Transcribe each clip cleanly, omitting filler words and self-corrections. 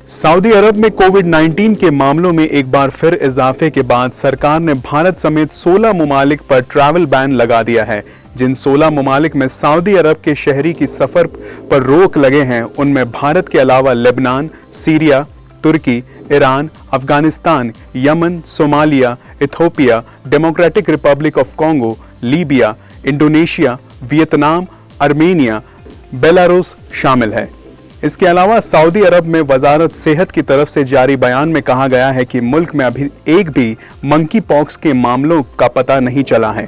Saudi अरब में कोविड-19 के मामलों में एक बार फिर इजाफे के बाद सरकार ने भारत समेत 16 ममालिक पर ट्रैवल बैन लगा दिया है। जिन 16 ममालिक में सऊदी अरब के शहरी की सफर पर रोक लगे हैं, उनमें भारत के अलावा लेबनान, सीरिया, तुर्की, Iran, Afghanistan, Yemen, Somalia, Ethiopia, Democratic Republic of Congo, Libya, Indonesia, Vietnam, Armenia, Belarus शामिल है। इसके अलावा सऊदी अरब में वजारत सेहत की तरफ से जारी बयान में कहा गया है कि मुल्क में अभी एक भी मंकी पॉक्स के मामलों का पता नहीं चला है।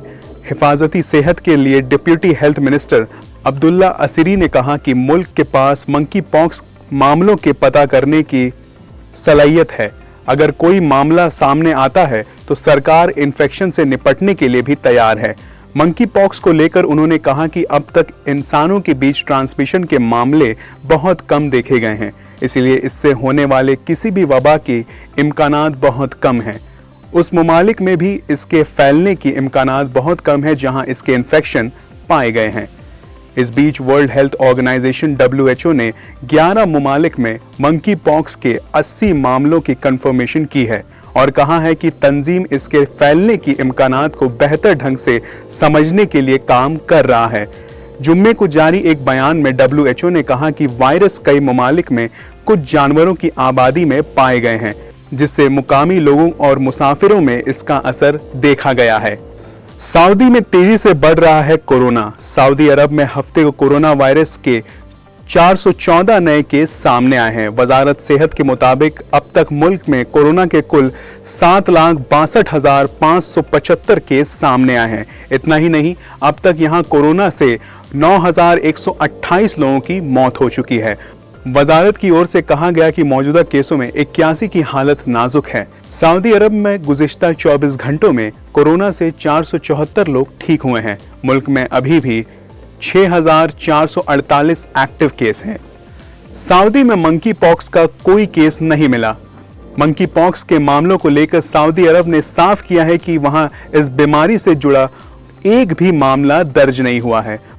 हिफाजती सेहत के लिए डिप्टी हेल्थ मिनिस्टर अब्दुल्ला असीरी ने कहा कि मुल्क के पास मंकी पॉक्स मामलों के पता करने की सलाहियत है। अगर कोई मामला सामने आता है तो सरकार इन्फेक्शन से निपटने के लिए भी तैयार है। मंकी पॉक्स को लेकर उन्होंने कहा कि अब तक इंसानों के बीच ट्रांसमिशन के मामले बहुत कम देखे गए हैं, इसलिए इससे होने वाले किसी भी वबा के इम्कानात बहुत कम हैं। उस ममालिक में भी इसके फैलने की इम्कानात बहुत कम है जहां इसके इन्फेक्शन पाए गए हैं। इस बीच वर्ल्ड हेल्थ ऑर्गेनाइजेशन WHO ने 11 ममालिक में मंकी पॉक्स के 80 मामलों की कंफर्मेशन की है और कहा है कि तंजीम इसके फैलने की इम्कानात को बेहतर ढंग से समझने के लिए काम कर रहा है। जुम्मे को जारी एक बयान में WHO ने कहा कि वायरस कई ममालिक में कुछ जानवरों की आबादी में पाए गए हैं, जिससे मुकामी लोगों और मुसाफिरों में इसका असर देखा गया है। सऊदी में तेजी से बढ़ रहा है कोरोना। सऊदी अरब में हफ्ते को कोरोना वायरस के 414 नए केस सामने आए हैं। वजारत सेहत के मुताबिक अब तक मुल्क में कोरोना के कुल 7,62,575 केस सामने आए हैं। इतना ही नहीं, अब तक यहां कोरोना से 9,128 लोगों की मौत हो चुकी है। वजारत की ओर से कहा गया कि मौजूदा केसों में 81 की हालत नाजुक है। सऊदी अरब में गुज़िश्ता 24 घंटों में कोरोना से 474 लोग ठीक हुए हैं। मुल्क में अभी भी 6,448 एक्टिव केस हैं। सऊदी में मंकी पॉक्स का कोई केस नहीं मिला। मंकी पॉक्स के मामलों को लेकर सऊदी अरब ने साफ किया है कि वहां इस बीमारी से जुड़ा एक भी मामला दर्ज नहीं हुआ है।